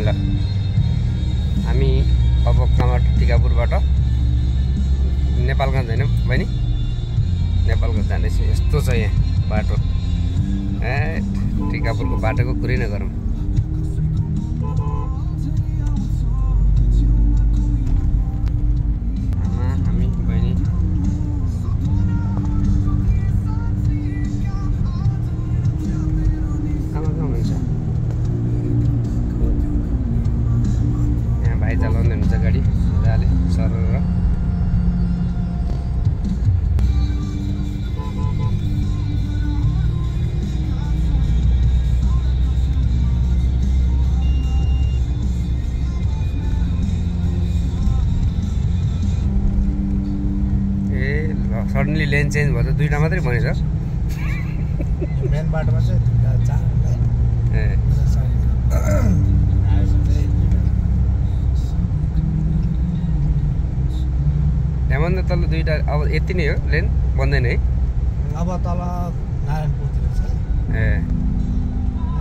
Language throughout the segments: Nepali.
ल हामी अब कामाट टिकापुरबाट नेपालगञ्ज हैन बहिनी नेपालगञ्ज जाँदैछ यस्तो छ यहाँ बाटो टिकापुरको बाटोको कुरै नगरौँ हामी बहिनी आमा कहाँ हुनुहुन्छ यहाँ भाइ चलाउँदै हुनुहुन्छ गाडी मजाले सरर सडनली लेन चेन्ज भयो त दुईटा मात्रै बनेछ मेन बाटोमा चाहिँ 4 लाइन हेमन्त तल दुईटा अब यति नै हो लेन बन्दैन है अब तल नारायणपुरतिर छ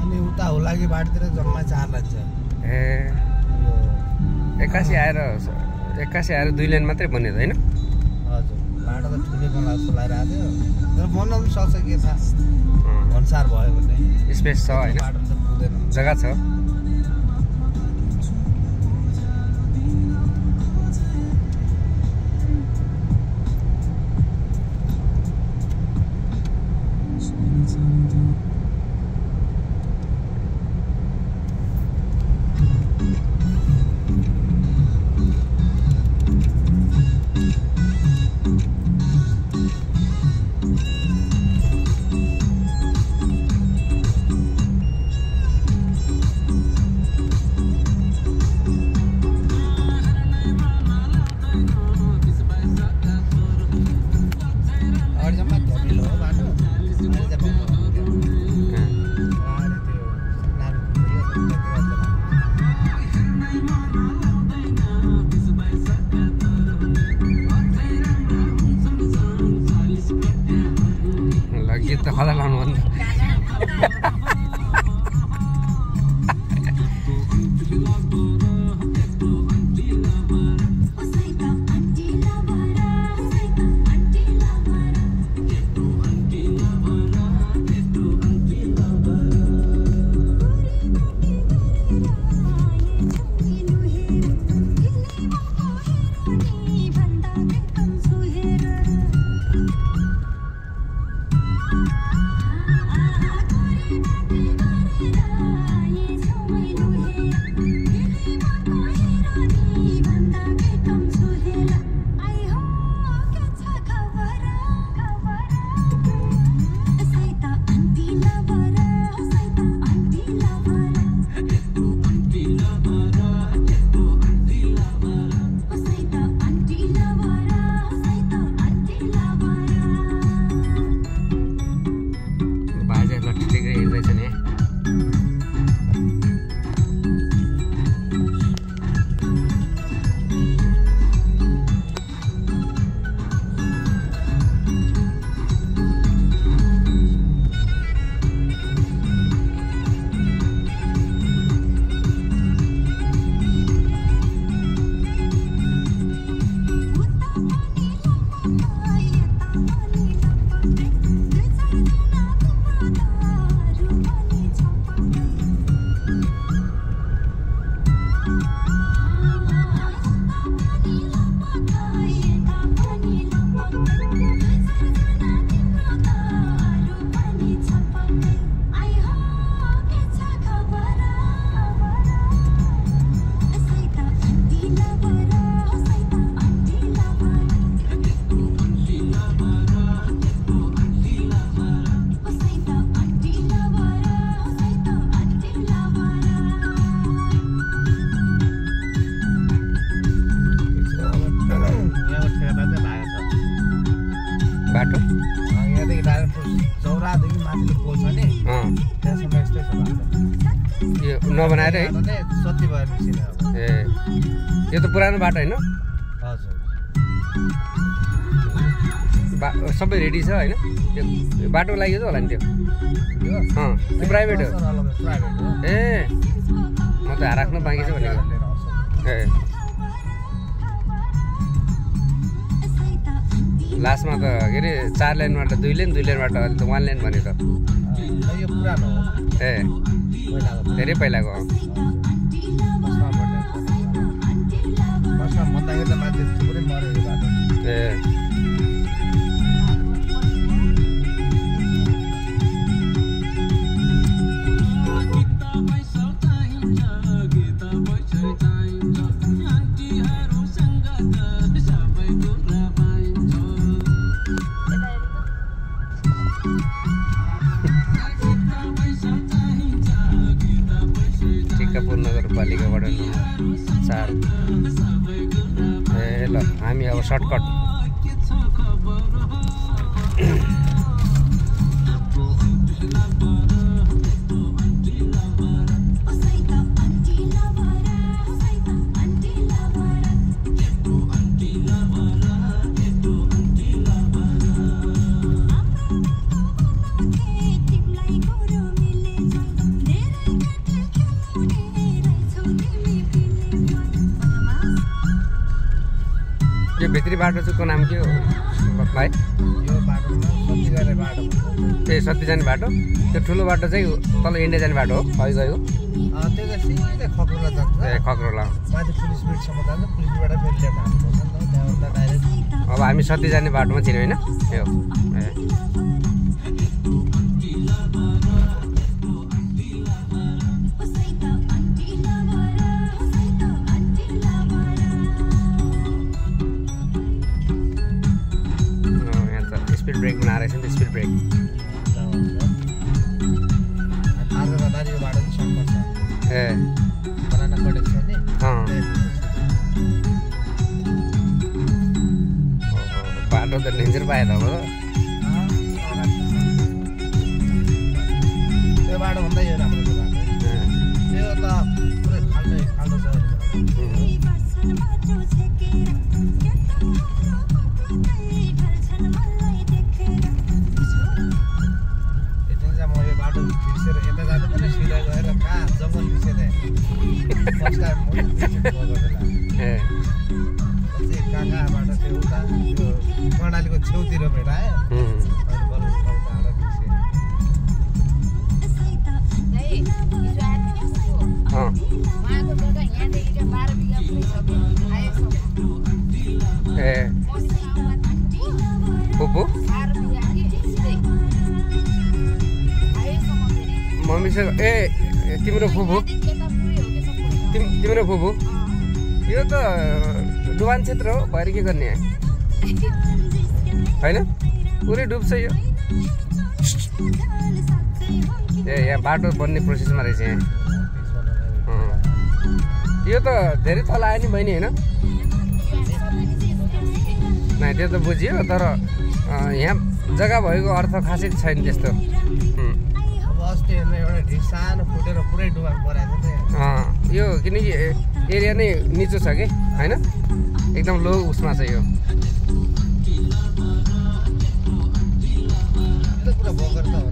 अनि उता हुलाकी बाटोतिर जम्मा 4 लाइन छ एक्कासी आएर दुई लेन मात्रै बनेछ होइन हजुर बाटो त ठुलै बनाएको जस्तो लागिरहेको थियो तर बन्न पनि सक्छ के थाहा भन्सार भयो भने स्पेस छ होइन बाटो त पुग्दैन जग्गा छ गीत त खला लाउनु भन्नु बाटो यहाँदेखि नारायणपुर चौरादेखि माथिल्लो पोल छ नि त्यहाँसम्म यस्तै छ बाटो यो नबनाएर है सती भएर निस्किने अब यो त पुरानो बाटो होइन हजुर सबै रेडी छ होइन त्यो बाटोको लागि त होला नि त्यो यो त्यो प्राइभेट हो प्राइभेट हो ए म म त राख्नु बाँकी छ भनेको ए लास्टमा त के अरे 4 लेनबाट 2 लेन 2 लेनबाट अहिले त 1 लेन भने त यो पुरानो हो ए धेरै पहिलाको हो बसमा भन्दाखेरि त मान्छे थुप्रै मऱ्यो यो बाटो ए टिकापुर नगरपालिकाबाट नम्बर 4 ए ल हामी अब सर्टकट यो भित्री बाटो चाहिँ को नाम के हो भाइ यो बाटोमा सती जाने बाटो ए सती जाने बाटो त्यो ठुलो बाटो चाहिँ तल इन्डिया जाने बाटो हो अघि गयो त्यो चाहिँ सिधै खक्रोला जान्छ ए खक्रोला माथि पुलिस ब्रिजसम्म जान्छ पुलिसबाट फेरि लेफ्ट हाल्नुपर्छ नि त त्यहाँबाट डाइरेक्ट अब हामी सती जाने बाटोमा छिर्यो होइन ए हो ए स्पिड ब्रेक बनाएर रहेछ नि त स्पिड ब्रेक यो बाटो चाहिँ सर्टकट छ ए बनाना कटेज छ नि बाटो त डेन्जर पायो त अब त्यो बाटो भन्दा यो राम्रो छ बाटो यो त पुरै खाल्डो छ कर्णालीको छेउतिर भेटायो ए फुपू मम्मीसँग ए तिम्रो फुपू तिम्रो फुपू यो त डुबान क्षेत्र हो भएर के गर्ने होइन पुरै डुब्छ यो ए यहाँ बाटो बन्ने प्रोसेसमा रहेछ यहाँ यो त धेरै तल आयो नि बहिनी होइन नै त्यो त बुझियो तर यहाँ जग्गा भएको अर्थ खासै छैन त्यस्तो अस्ति एउटा ढिस सानो फुटेर पुरै डुबान परेको थियो यो किनकि एरिया नै निचो छ कि होइन एकदम लो उसमा छ यो पुरा बगर त हो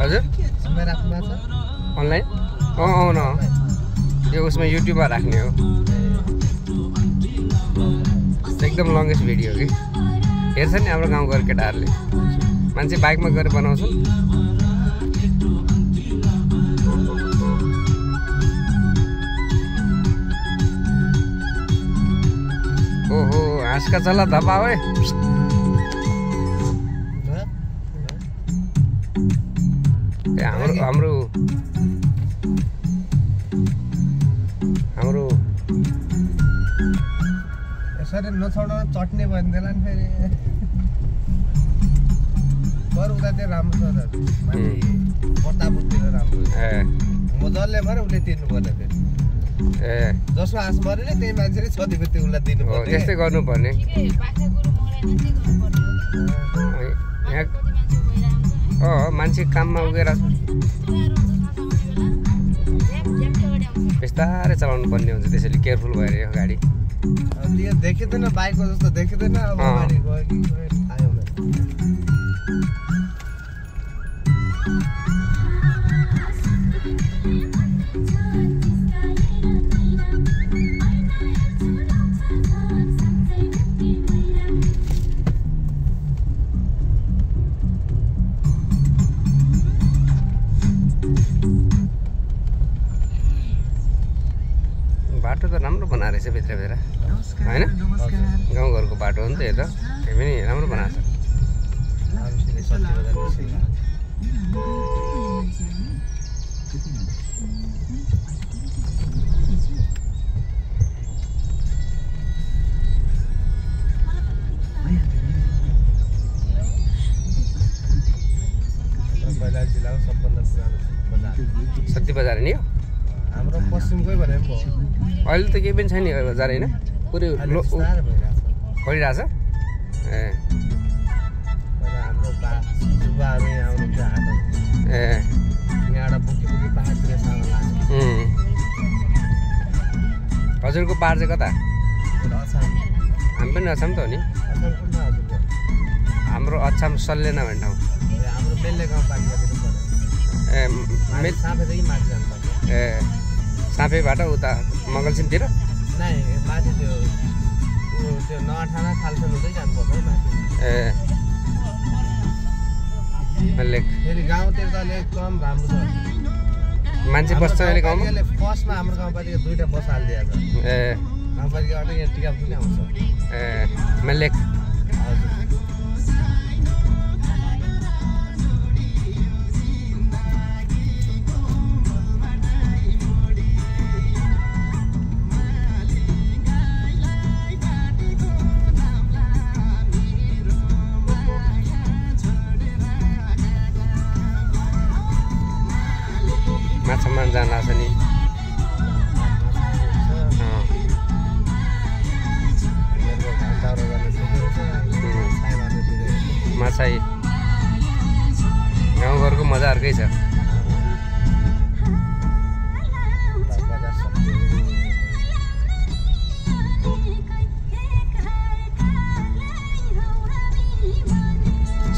हजुर अनलाइन न यो उसमा युट्युबमा राख्ने हो एकदम लङ्गेस्ट भिडियो कि हेर्छ नि हाम्रो गाउँको केटाहरूले मान्छे बाइकमा गएर बनाउँछन् ओहो हाँसका चल्ला धपा हो हाम्रो यसरी नछोडाउन चट्ने भयो नि फेरि बरु उता चाहिँ राम्रो छ प्रतापतिर राम्रो मजाले भएर उसले तिर्नु पर्ने फेरि ए जसको आश मरेन त्यही मान्छेले क्षतिपूर्ति उसलाई दिनु हो पर्छ त्यस्तै गर्नुपर्ने यहाँ मान्छे काममा उगेर बिस्तारै चलाउनु पर्ने हुन्छ त्यसैले केयरफुल भएर यो गाडी त्यो देखिँदैन बाइकको जस्तो देखिँदैन अब गाडी गयो कि गयो थाहा हुँदैन बाटो त राम्रो बनाएको रहेछ भित्रभित्र होइन गाउँघरको बाटो हो नि त यो त त्यही पनि राम्रो बनाएको पहिला जिल्लाको सबभन्दा पुरानो बजार छ शक्ति बजार नि हो हाम्रो पश्चिमकै भने पनि भयो अहिले त केही पनि छैन यो बजार होइन पुरै भइरहेछ बढिरहेछ ए पहिला हाम्रो बुबाहरू यहाँ आउनुहुन्छ हाट ए यहाँबाट बुकी बुकी पाहाडतिर सामान लाग्छ हजुरको पाहाड चाहिँ कता अछाम हामी पनि अछाम त हो नि अछाम कुन हजुरको हाम्रो अछाम सल्लेना भन्ने ठाउँ हाम्रो बेल्ले गाउँपालिकातिर पर्यो ए साँपेदेखि माथि जानुपर्छ ए साँपेबाट उता मङ्गलसिमतिर नै माथि त्यो नठाना खालसन हुँदै जानुपर्छ है माथि ए अलिक फेरि गाउँतिर त अलिक कम राम्रो छ मान्छे बस्छ अहिले गाउँमा फर्स्टमा हाम्रो गाउँपालिका 2टा बस हालिदिएको छ ए गाउँपालिकाबाट यहाँ टिकाप पनि आउँछ ए मेलेक हजुर माछामा जान लाग्छ नि माछाई गाउँघरको मजा अर्कै छ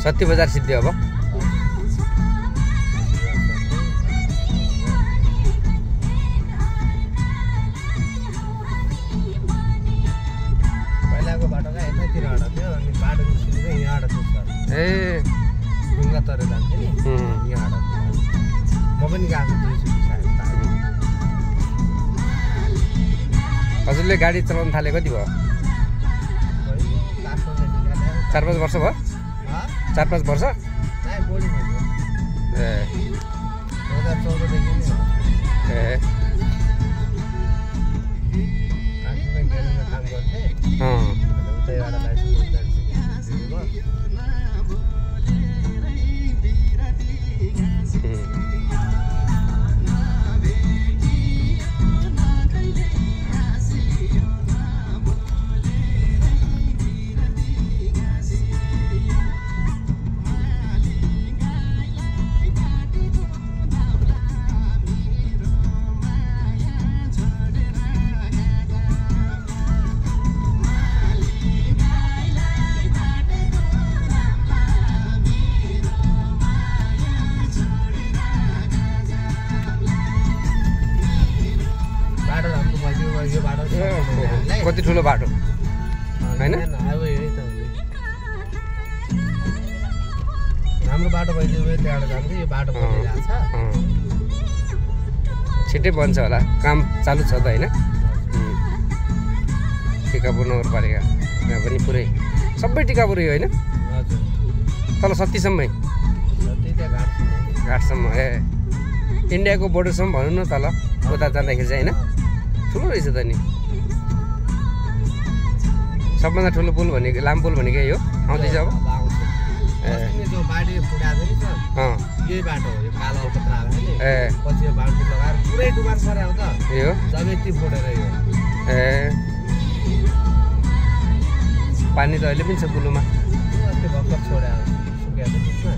शक्ति बजार सिद्धियो अब पहिलाको बाटोका यतातिर हटा थियो अनि बाटो निस्किँदै यहाँबाट पुग्छ ए ढुङ्गा तरेर जान्थ्यो नि यहाँबाट म पनि गएको छु हजुरले गाडी चलाउन थाले कति भयो 4-5 वर्ष भयो 4-5 वर्ष ए 2014 देखि नै ए काम गर्थे उतैबाट कति ठुलो बाटो हैन हाम्रो बाटो भइदियो त्यहाँबाट जान्थ्यो यो बाटो बनिरहेको छ छिट्टै बन्छ होला काम चालु छ त हैन टिकापुर नगरपालिका यहाँ पनि पुरै सबै टिकापुर हो हैन हजुर तल सत्तीसम्मै घाटसम्म ए इन्डियाको बोर्डरसम्म भनौँ न तल उता जाँदाखेरि चाहिँ हैन ठुलो रहेछ त नि सबभन्दा ठुलो पुल भनेको लाम पुल भनेको यो आउँदैछ अब अस्ति जो बाडी फुटाएको थियो नि सर यही बाटो हो यो कालो अल्कत्रा हाल्यो नि ए पछि यो बाउन्ड्री लगाएर पुरै डुबान पऱ्यो त यो जब यति फोडेर यो ए पानी त अहिले पनि छ कुलोमा त्यो भर्खर छोड्यो सुकेको छ त्यसमा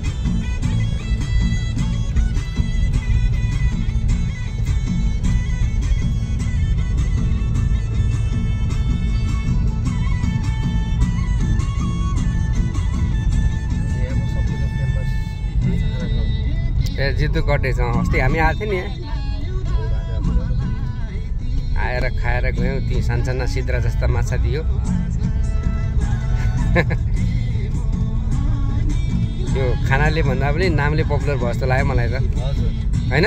ए जितु कटेज अस्ति हामी आएको थियौँ नि आएर खाएर गयौँ ती सानसाना सिद्रा जस्ता माछा दियो यो खानाले भन्दा पनि नामले पपुलर भयो जस्तो लाग्यो मलाई त होइन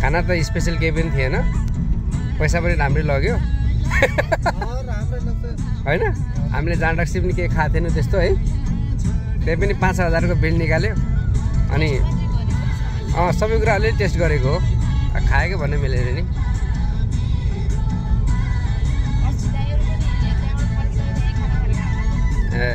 खाना त स्पेसल केही पनि थिएन पैसा पनि राम्रै लग्यो होइन हामीले जाँडक्सी पनि केही खाएको थिएनौँ त्यस्तो है त्यही पनि 5,000 को बिल निकाल्यो अनि सबै कुरा अलिअलि टेस्ट गरेको हो खाएको भन्ने मिलेर नि ए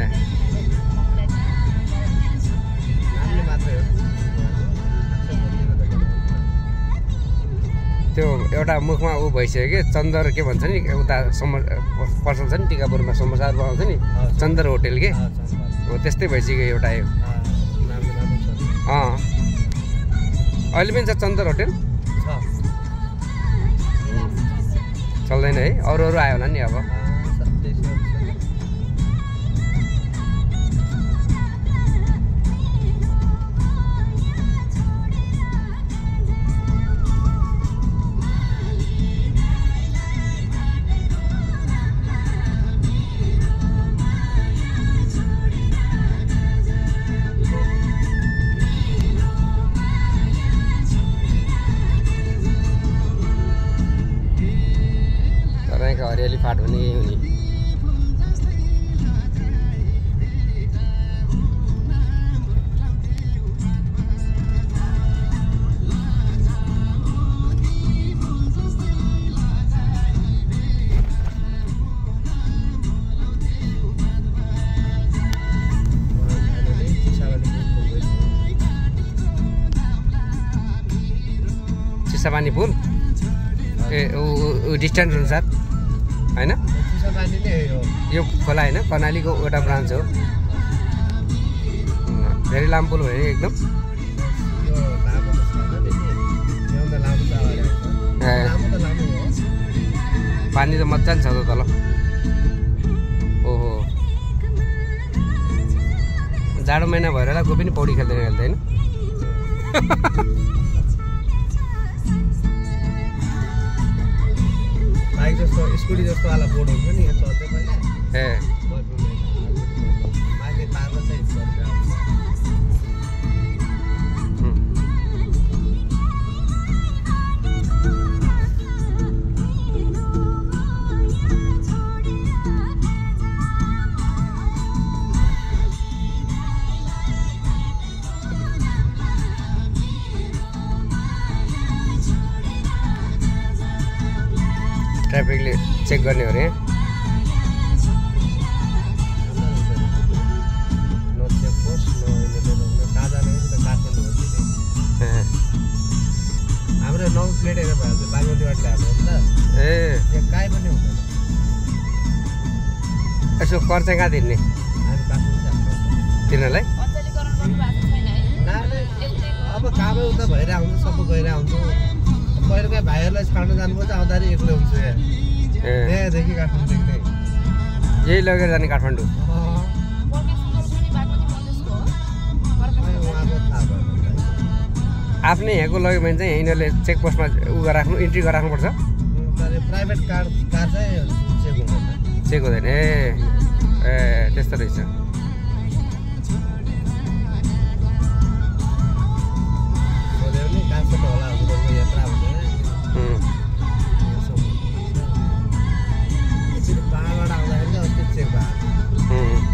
त्यो एउटा मुखमा ऊ भइसक्यो कि चन्दर के भन्छ नि उता पर्छ नि टिकापुरमा समोसाहरू आउँछ नि चन्दर होटेल के हो त्यस्तै भइसक्यो एउटा यो अहिले पनि छ चन्दर होटेल चल्दैन है अरू आयो होला नि अब हरियाली फाट हुने यही हुने चिसापानी पुल ए डिस्टेन्स अनुसार होइन यो खोला होइन कर्णालीको एउटा ब्रान्च हो धेरै लामो पुल भयो एकदम पानी त मजाले छ त तल ओहो जाडो महिना भएर होला कोही पनि पौडी खेल्दैन होइन बाइक जस्तो स्कुटी जस्तो वाला बोर्ड हुन्छ नि यो चल्दै पहिला ए माथि तारमा चाहिँ ट्राफिकले चेक गर्ने हो अरे हाम्रो नौ प्लेट हेरेर भयो बागमतीबाट ल्याएको हो त ए काहीँ पनि हुँदैन यसो कर चाहिँ कहाँ तिर्ने हामी बाँच्नु जान्छ तिनीहरूलाई अब कामै उता भइरहेको हुन्छ सबै गइरहेको हुन्छ पहिलेकै भाइहरूलाई छाड्नु जानुपर्छ आउँदाखेरि एक्लै हुन्छ त्यहाँदेखि काठमाडौँ देख्दै यही लगेर जाने काठमाडौँ आफ्नै यहाँको लग्यो भने चाहिँ यिनीहरूले चेकपोस्टमा उ राख्नु इन्ट्री गराख्नुपर्छ प्राइभेट कार चाहिँ चेक हुँदैन ए त्यस्तो रहेछ पाहाडबाट आउँदाखेरि चाहिँ अस्ति चेक भएको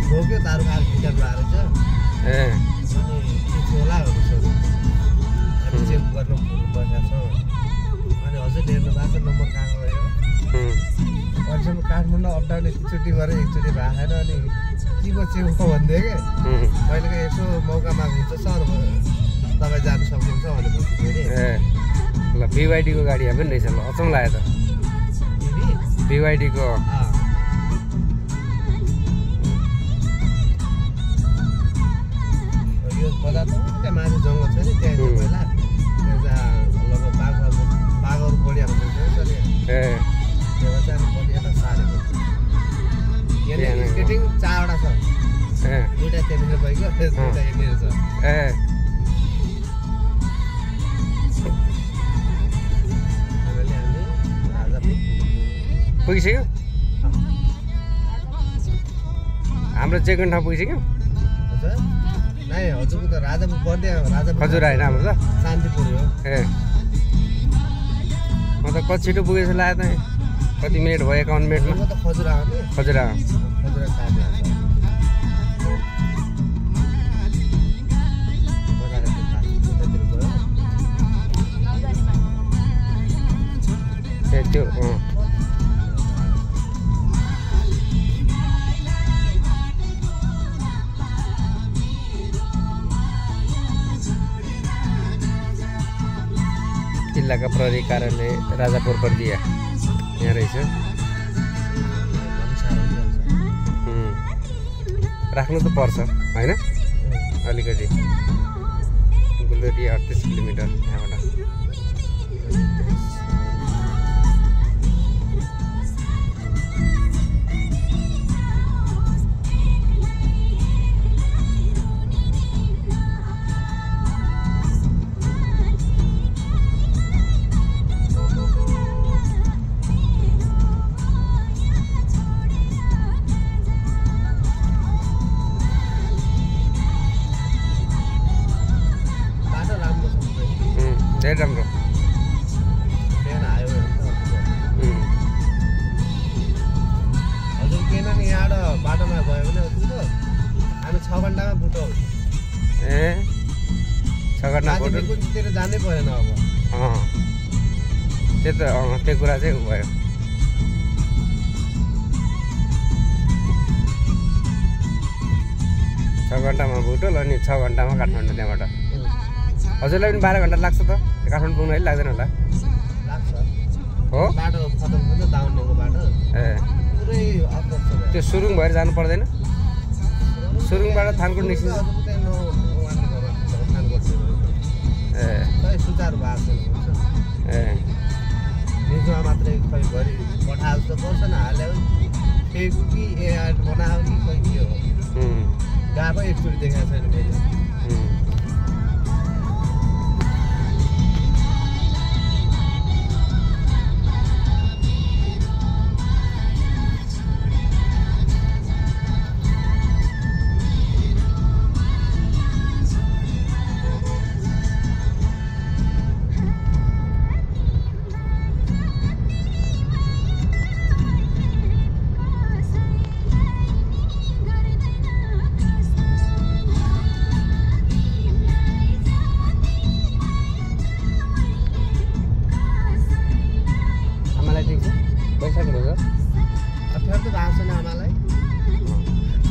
ठोक्यो तारु खाएर फिटर भएको रहेछ ए अनि के छोलाहरू सोध्यो हामी चेक गर्नु बसेको छौँ अनि हजुर हेर्नु भएको छ नम्बर कहाँ गयो अहिलेसम्म काठमाडौँ अपडाउन एकचोटि गरेँ एकचोटि राखेर अनि के को चेउ भनिदिएँ क्या कहिलेकाहीँ यसो मौकामा हुन्छ सर तपाईँ जानु सक्नुहुन्छ भनेपछि फेरि ए ल BYD को गाडी पनि रहेछ ल अचम्म लाग्यो त BYD को यो बजार त त्यहाँ माथि जङ्गल छ नि त्यहाँ पहिला त्यहाँ लगभग बाघहरू बढिया हुन्छ सर ए त्यो चाहिँ बढी यता सारेको यहाँ स्केटिङ 4वटा छ ए दुईटा त्यहाँनिर भइगयो दुईटा यहाँनिर छ ए पुगिसक्यो हाम्रो चेकन ठाउँ पुगिसक्यो हजुर नै हजुरको त राजापुर पर्दै राजापुर हजुर होइन हाम्रो त शान्तिपुर हो ए म त कति छिटो पुगेछ लाग्यो त कति मिनट भयो 51 मिनटमा त खजुरा हो नि खजुरा खजुरा टाइम लाग्छ त्यो जिल्लाका प्रहरी कार्यालय राजापुर बर्दिया यहाँ रहेछ राख्नु त पर्छ होइन अलिकति गुलरी 38 किलोमिटर यहाँबाट धेरै राम्रो बिहान आयो हजुर किन नि यहाँबाट बाटोमा गयो भने हजुरको हामी 6 घन्टामा बुटो ए 6 घन्टा बुटो कुनतिर जानै परेन अब त्यो कुरा चाहिँ भयो 6 घन्टामा बुटोल अनि 6 घन्टामा काठमाडौँ त्यहाँबाट हजुरलाई पनि 12 घन्टा लाग्छ त काठमाडौँ पुग्न अहिले लाग्दैन होला लाग्छ हो बाटो खतम हुन्छ दाउनेको बाटो ए पुरै अप्रोच छ त्यो सुरुङ भएर जानु पर्दैन सुरुङबाट थानकोट निस्किन्छ ए सुचारू भएको छैन ए न्युजमा मात्रै खै घरि पठाएको जस्तो पर्छ न हाल्यो फेक कि एआर बनायो कि खै के हो गएको एकचोटि देखाएको छैन मैले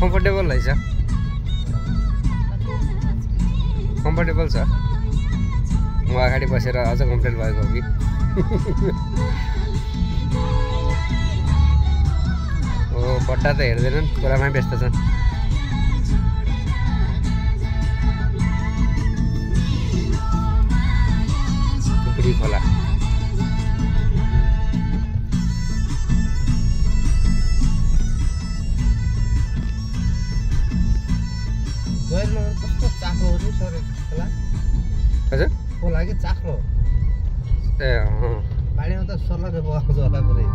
कम्फर्टेबल रहेछ कम्फर्टेबल छ म अगाडि बसेर अझ कम्फर्टेबल भएको हो कि ओ बट्टा त हेर्दैनन् कुरामै व्यस्त छन् टुक्री खोला कस्तो चाख्लो हो नि सर खोला हजुर खोला कि चाख्लो ए पानीमा त सल्लाह बगाउँछ होला पुरै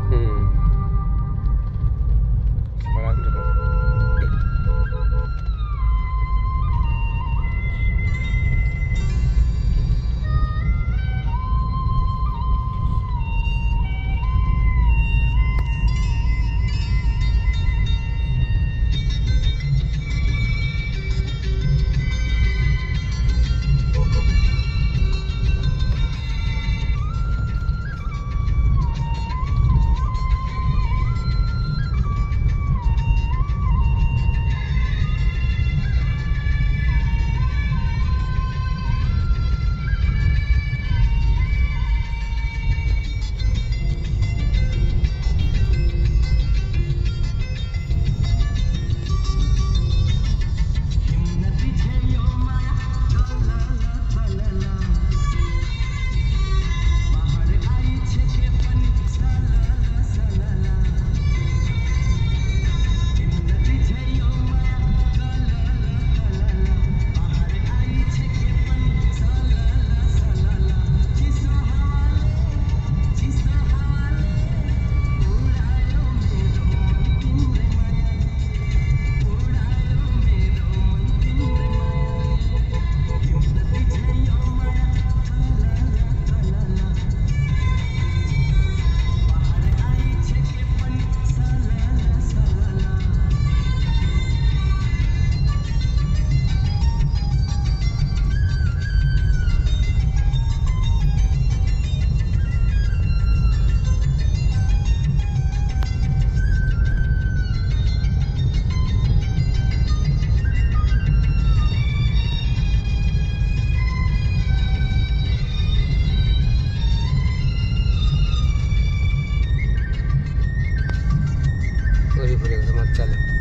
चलो